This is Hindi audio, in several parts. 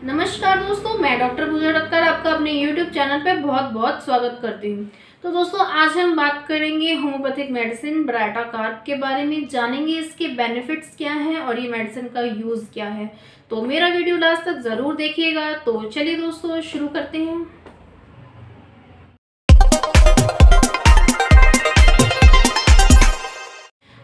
नमस्कार दोस्तों, मैं डॉक्टर पूजा ठक्कर आपका अपने YouTube चैनल पे बहुत बहुत स्वागत करती हूँ। तो दोस्तों, आज हम बात करेंगे होम्योपैथिक मेडिसिन ब्राटा कार्ब के बारे में। जानेंगे इसके बेनिफिट्स क्या हैं और ये मेडिसिन का यूज़ क्या है। तो मेरा वीडियो लास्ट तक ज़रूर देखिएगा। तो चलिए दोस्तों, शुरू करते हैं।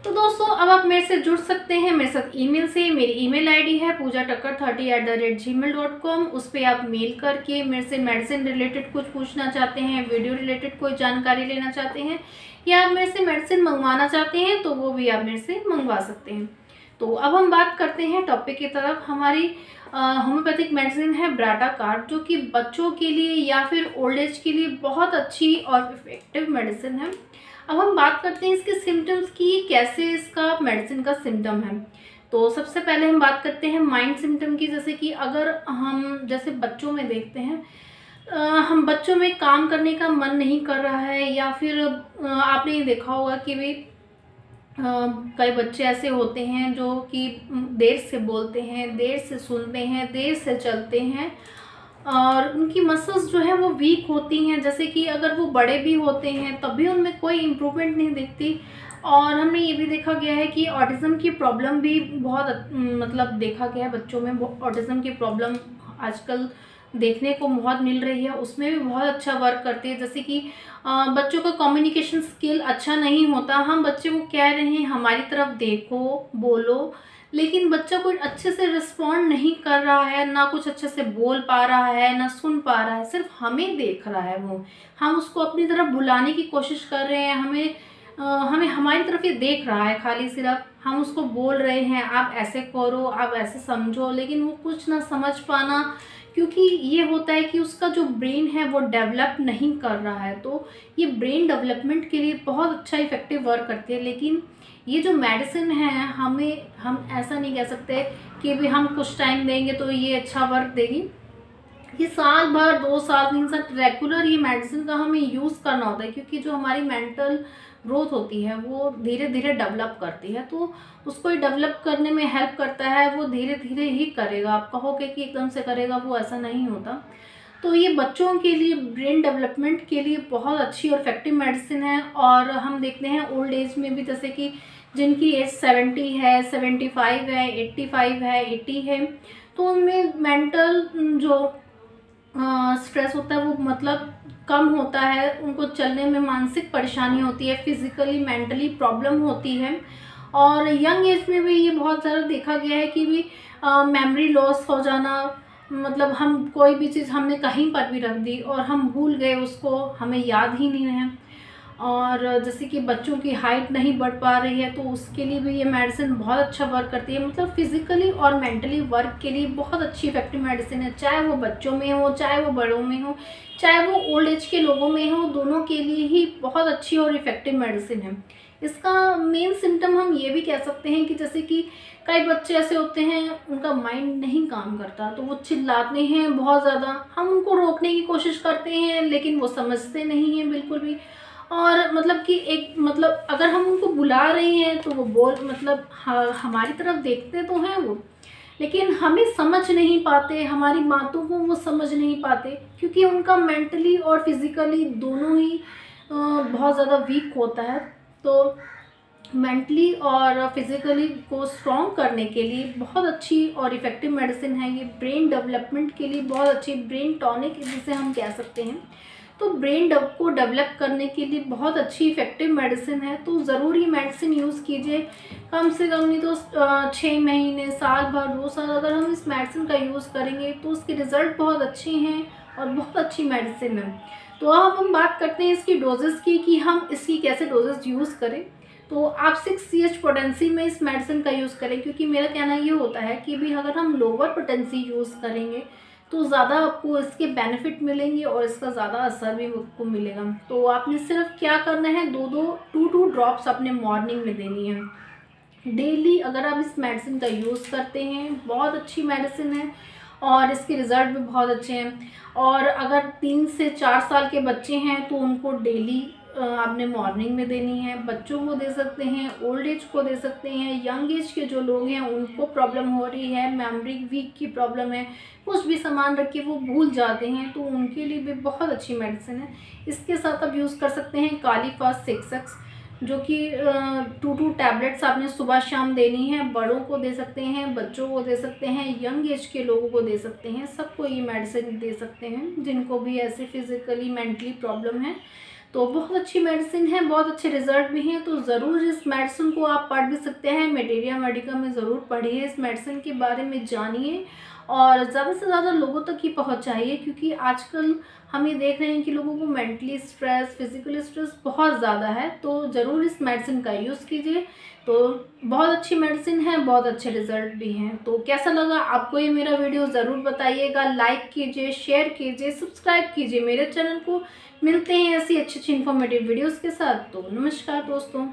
तो दोस्तों, अब आप मेरे से जुड़ सकते हैं मेरे साथ ईमेल से। मेरी ईमेल आईडी है poojatakar30@gmail.com। उस पर आप मेल करके मेरे से मेडिसिन रिलेटेड कुछ पूछना चाहते हैं, वीडियो रिलेटेड कोई जानकारी लेना चाहते हैं, या आप मेरे से मेडिसिन मंगवाना चाहते हैं तो वो भी आप मेरे से मंगवा सकते हैं। तो अब हम बात करते हैं टॉपिक की तरफ। हमारी होम्योपैथिक मेडिसिन है ब्राटा कार्ब, जो कि बच्चों के लिए या फिर ओल्ड एज के लिए बहुत अच्छी और इफेक्टिव मेडिसिन है। अब हम बात करते हैं इसके सिम्टम्स की, कैसे इसका मेडिसिन का सिम्टम है। तो सबसे पहले हम बात करते हैं माइंड सिम्टम की। जैसे कि अगर हम जैसे बच्चों में देखते हैं, हम बच्चों में काम करने का मन नहीं कर रहा है, या फिर आपने ये देखा होगा कि भाई कई बच्चे ऐसे होते हैं जो कि देर से बोलते हैं, देर से सुनते हैं, देर से चलते हैं, और उनकी मसल्स जो है वो वीक होती हैं। जैसे कि अगर वो बड़े भी होते हैं तब भी उनमें कोई इम्प्रूवमेंट नहीं दिखती। और हमने ये भी देखा गया है कि ऑटिज़म की प्रॉब्लम भी बहुत मतलब देखा गया है बच्चों में। ऑटिज़म की प्रॉब्लम आजकल देखने को बहुत मिल रही है, उसमें भी बहुत अच्छा वर्क करती है। जैसे कि बच्चों का कम्युनिकेशन स्किल अच्छा नहीं होता। हम बच्चे को कह रहे हैं हमारी तरफ देखो, बोलो, लेकिन बच्चा कोई अच्छे से रिस्पॉन्ड नहीं कर रहा है, ना कुछ अच्छे से बोल पा रहा है, ना सुन पा रहा है, सिर्फ हमें देख रहा है। वो हम उसको अपनी तरफ बुलाने की कोशिश कर रहे हैं, हमें हमारी तरफ ये देख रहा है खाली। सिर्फ हम उसको बोल रहे हैं आप ऐसे करो, आप ऐसे समझो, लेकिन वो कुछ ना समझ पाना, क्योंकि ये होता है कि उसका जो ब्रेन है वो डेवलप नहीं कर रहा है। तो ये ब्रेन डेवलपमेंट के लिए बहुत अच्छा इफेक्टिव वर्क करती है। लेकिन ये जो मेडिसिन है, हम ऐसा नहीं कह सकते कि भी हम कुछ टाइम देंगे तो ये अच्छा वर्क देगी। ये साल भर, 2 साल, 3 साल रेगुलर ये मेडिसिन का हमें यूज़ करना होता है, क्योंकि जो हमारी मेंटल ग्रोथ होती है वो धीरे धीरे डेवलप करती है। तो उसको डेवलप करने में हेल्प करता है। वो धीरे धीरे ही करेगा, आप कहोगे कि एकदम से करेगा, वो ऐसा नहीं होता। तो ये बच्चों के लिए ब्रेन डेवलपमेंट के लिए बहुत अच्छी और इफेक्टिव मेडिसिन है। और हम देखते हैं ओल्ड एज में भी, जैसे कि जिनकी एज 70 है, 75 है, 85 है, 80 है, तो उनमें मेंटल जो स्ट्रेस होता है वो मतलब कम होता है। उनको चलने में मानसिक परेशानी होती है, फिजिकली मेंटली प्रॉब्लम होती है। और यंग एज में भी ये बहुत ज़्यादा देखा गया है कि भी मेमोरी लॉस हो जाना, मतलब हम कोई भी चीज़ हमने कहीं पर भी रख दी और हम भूल गए उसको, हमें याद ही नहीं है। और जैसे कि बच्चों की हाइट नहीं बढ़ पा रही है, तो उसके लिए भी ये मेडिसिन बहुत अच्छा वर्क करती है। मतलब फिजिकली और मेंटली वर्क के लिए बहुत अच्छी इफेक्टिव मेडिसिन है। चाहे वो बच्चों में हो, चाहे वो बड़ों में हो, चाहे वो ओल्ड एज के लोगों में हो, दोनों के लिए ही बहुत अच्छी और इफेक्टिव मेडिसिन है। इसका मेन सिम्टम हम ये भी कह सकते हैं कि जैसे कि कई बच्चे ऐसे होते हैं उनका माइंड नहीं काम करता, तो वो चिल्लाते हैं बहुत ज़्यादा। हम उनको रोकने की कोशिश करते हैं लेकिन वो समझते नहीं हैं बिल्कुल भी। और मतलब कि एक मतलब अगर हम उनको बुला रहे हैं तो वो मतलब हमारी तरफ देखते तो हैं वो, लेकिन हमें समझ नहीं पाते, हमारी बातों को वो समझ नहीं पाते, क्योंकि उनका मेंटली और फिजिकली दोनों ही बहुत ज़्यादा वीक होता है। तो मेंटली और फिजिकली को स्ट्रॉन्ग करने के लिए बहुत अच्छी और इफ़ेक्टिव मेडिसिन है ये। ब्रेन डेवलपमेंट के लिए बहुत अच्छी, ब्रेन टॉनिक जिसे हम कह सकते हैं, तो ब्रेन को डेवलप करने के लिए बहुत अच्छी इफ़ेक्टिव मेडिसिन है। तो ज़रूर ये मेडिसिन यूज़ कीजिए, कम से कम नहीं तो 6 महीने, साल भर, 2 साल अगर हम इस मेडिसिन का यूज़ करेंगे तो उसके रिज़ल्ट बहुत अच्छे हैं और बहुत अच्छी मेडिसिन है। तो अब हम बात करते हैं इसकी डोजेस की, कि हम इसकी कैसे डोजेस यूज़ करें। तो आप 6 CH पोटेंसी में इस मेडिसिन का यूज़ करें, क्योंकि मेरा कहना ये होता है कि भी अगर हम लोअर पोटेंसी यूज़ करेंगे तो ज़्यादा आपको इसके बेनिफिट मिलेंगे और इसका ज़्यादा असर भी आपको मिलेगा। तो आपने सिर्फ क्या करना है, 2 ड्रॉप्स अपने मॉर्निंग में देनी है डेली। अगर आप इस मेडिसिन का यूज़ करते हैं, बहुत अच्छी मेडिसिन है और इसके रिज़ल्ट भी बहुत अच्छे हैं। और अगर 3 से 4 साल के बच्चे हैं तो उनको डेली आपने मॉर्निंग में देनी है, बच्चों को दे सकते हैं, ओल्ड एज को दे सकते हैं, यंग एज के जो लोग हैं उनको प्रॉब्लम हो रही है, मेमोरी वीक की प्रॉब्लम है, कुछ भी सामान रख के वो भूल जाते हैं, तो उनके लिए भी बहुत अच्छी मेडिसिन है। इसके साथ आप यूज़ कर सकते हैं कालीफास 6X, जो कि 2 टैबलेट्स आपने सुबह शाम देनी है। बड़ों को दे सकते हैं, बच्चों को दे सकते हैं, यंग एज के लोगों को दे सकते हैं, सबको ये मेडिसिन दे सकते हैं जिनको भी ऐसे फिजिकली मेंटली प्रॉब्लम है। तो बहुत अच्छी मेडिसिन है, बहुत अच्छे रिजल्ट भी हैं। तो ज़रूर इस मेडिसिन को आप पढ़ भी सकते हैं, मटेरिया मेडिका में ज़रूर पढ़िए, इस मेडिसिन के बारे में जानिए और ज़्यादा से ज़्यादा लोगों तक ही पहुंचाइए, क्योंकि आजकल हम ये देख रहे हैं कि लोगों को मेंटली स्ट्रेस, फिजिकली स्ट्रेस बहुत ज़्यादा है। तो ज़रूर इस मेडिसिन का यूज़ कीजिए। तो बहुत अच्छी मेडिसिन है, बहुत अच्छे रिजल्ट भी हैं। तो कैसा लगा आपको ये मेरा वीडियो ज़रूर बताइएगा, लाइक कीजिए, शेयर कीजिए, सब्सक्राइब कीजिए मेरे चैनल को। मिलते हैं ऐसी अच्छी अच्छी इन्फॉर्मेटिव वीडियोज़ के साथ। तो नमस्कार दोस्तों।